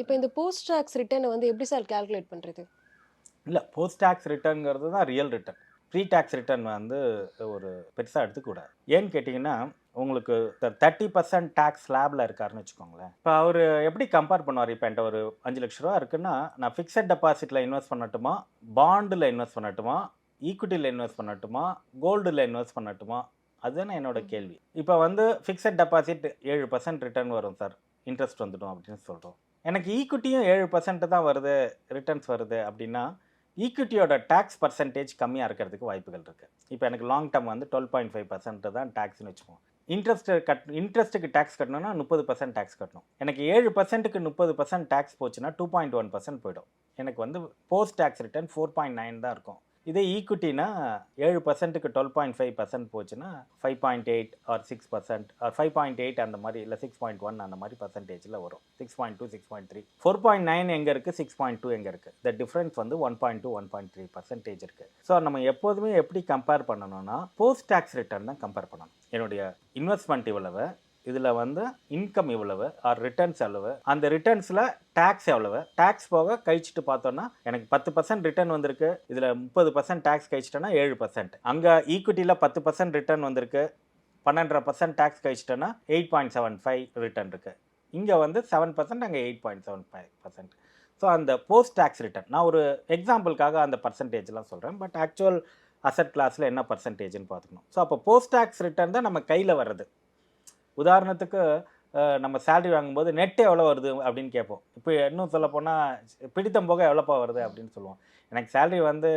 இப்ப இந்த post tax ரிட்டர்ன வந்து எப்படி சார் கால்குலேட் பண்றது? இல்ல போஸ்ட் டாக்ஸ் ரிட்டர்ன்ங்கிறது தான் real return. Pre tax return வந்து ஒரு பெருசா எடுத்துக்கக்கூடாது. ஏன்னு கேட்டீங்கன்னா, உங்களுக்கு 30% டாக்ஸ் ஸ்லாப்ல இருக்காருன்னு வச்சுக்கோங்களேன். இப்ப அவரு எப்படி கம்பேர் பண்ணுவாரு? இப்ப என்ட்ட ஒரு ரூ. 5,00,000 இருக்குன்னா, நான் பிக்ஸட் டெபாசிட்ல இன்வெஸ்ட் பண்ணட்டுமா? பாண்டுல இன்வெஸ்ட் பண்ணட்டுமா? ஈக்விட்டில இன்வெஸ்ட் பண்ணட்டுமா? கோல்டுல இன்வெஸ்ட் பண்ணட்டுமா? அதுதானே என்னோட ம். கேள்வி. இப்ப வந்து பிக்ஸட் டெபாசிட் 7% ரிட்டர்ன் வரும் சார். இன்ட்ரெஸ்ட் வந்துடும் அப்படின்னு சொல்றோம். எனக்கு ஈக்விட்டியும் 7% தான் வருது, ரிட்டர்ன்ஸ் வருது அப்படின்னா, ஈக்விட்டியோட டாக்ஸ் பர்சன்டேஜ் கம்மியா இருக்கிறதுக்கு வாய்ப்புகள் இருக்கு. இப்ப எனக்கு லாங் டர்ம் வந்து 12.5% தான் டாக்ஸ்ன்னு வச்சுக்குவோம். இன்ட்ரெஸ்ட்டுக்கு டாக்ஸ் கட்டணும்னா 30% டாக்ஸ் கட்டணும். எனக்கு 7%க்கு 30% டாக்ஸ் போச்சுன்னா 2.1% போயிடும். எனக்கு வந்து போஸ்ட் டாக்ஸ் ரிட்டர்ன் 4.9 தான் இருக்கும். இதே ஈக்விட்டினா 7%க்கு 12.5% போச்சுன்னா 5.8 ஆர் 6% ஆர் 5.8 அந்த மாதிரி இல்ல 6.1 அந்த மாதிரி பர்சன்டேஜ்ல வரும். 6.2, 6.3. 4.9 எங்க இருக்கு? 6.2 எங்க இருக்கு? தி டிஃபரன்ஸ் வந்து 1.2, 1.3% இருக்கு. ஸோ நம்ம எப்போதுமே எப்படி கம்பேர் பண்ணணும்னா, போஸ்ட் டாக்ஸ் ரிட்டர்ன் தான் கம்பேர் பண்ணணும். என்னுடைய இன்வெஸ்ட்மெண்ட் இவ்வளவு, இதுல வந்து இன்கம் இவ்வளவு ஆர் ரிட்டர்ன்ஸ் எவ்வளவு, அந்த ரிட்டர்ன்ஸ்ல டாக்ஸ் எவ்வளவு, டாக்ஸ் போக கழிச்சிட்டு பார்த்தோம்னா எனக்கு 10% ரிட்டர்ன் வந்திருக்கு, இதுல 30% டாக்ஸ் கழிச்சிட்டேன்னா 7%. அங்க ஈக்விட்டில 10% ரிட்டர்ன் வந்திருக்கு, 12.5% டாக்ஸ் கழிச்சிட்டேன்னா 8.75 ரிட்டர்ன் இருக்கு. இங்க வந்து 7%, அங்க 8.75%. ஸோ அந்த போஸ்ட் டாக்ஸ் ரிட்டர்ன் நான் ஒரு எக்ஸாம்பிளுக்காக அந்த பர்சன்டேஜ்லாம் சொல்றேன். பட் ஆக்சுவல் அசெட் கிளாஸ்ல என்ன பர்சன்டேஜ்னு பார்த்துக்கணும். ஸோ அப்போ போஸ்ட் டாக்ஸ் ரிட்டர்ன் தான் நம்ம கையில வர்றது. உதாரணத்துக்கு நம்ம சேலரி வாங்கும்போது நெட் எவ்வளோ வருது அப்படின்னு கேட்போம். இப்போ இன்னும் சொல்லப்போனால் பிடித்தம் போக எவ்வளோப்பா வருது அப்படின்னு சொல்லுவோம். எனக்கு சேலரி வந்து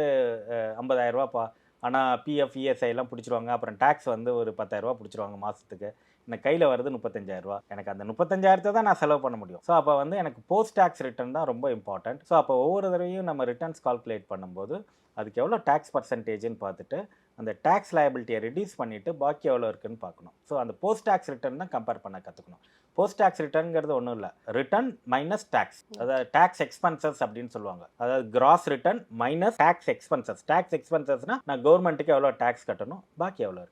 ரூ. 50,000 ஆனால் பிஎஃப் இஎஸ்ஐலாம் பிடிச்சிருவாங்க. அப்புறம் டாக்ஸ் வந்து ஒரு ரூ. 10,000 பிடிச்சிருவாங்க மாதத்துக்கு. எனக்கு கையில் வருது 35,000. எனக்கு அந்த 35,000 தான் நான் செலவு பண்ண முடியும். ஸோ அப்போ வந்து எனக்கு போஸ்ட் டாக்ஸ் ரிட்டர்ன் தான் ரொம்ப இம்பார்ட்டன்ட். ஸோ அப்போ ஒவ்வொரு தடவையும் நம்ம ரிட்டர்ன்ஸ் கால்குலேட் பண்ணும்போது அதுக்கு எவ்வளோ டாக்ஸ் பர்சன்டேஜ்னு பார்த்துட்டு அந்த டாக்ஸ் லயபிலிட்டியை ரெடியூஸ் பண்ணிட்டு பாக்கி எவ்வளோ இருக்குன்னு பார்க்கணும். ஸோ அந்த போஸ்ட் டாக்ஸ் ரிட்டர்ன் தான் கம்பேர் பண்ண கற்றுக்கணும். போஸ்ட் டாக்ஸ் ரிட்டர்ன்ங்கிறது ஒன்றும் இல்லை, ரிட்டர்ன் மைனஸ் டாக்ஸ், ஓகே. அதாவது டாக்ஸ் எக்ஸ்பென்சஸ் அப்படின்னு சொல்லுவாங்க. அதாவது gross return minus tax expenses. Tax எக்ஸ்பென்சஸ்னா நான் கவர்மெண்ட்டுக்கு எவ்வளோ டாக்ஸ் கட்டணும், பாக்கி எவ்வளோ இருக்கு.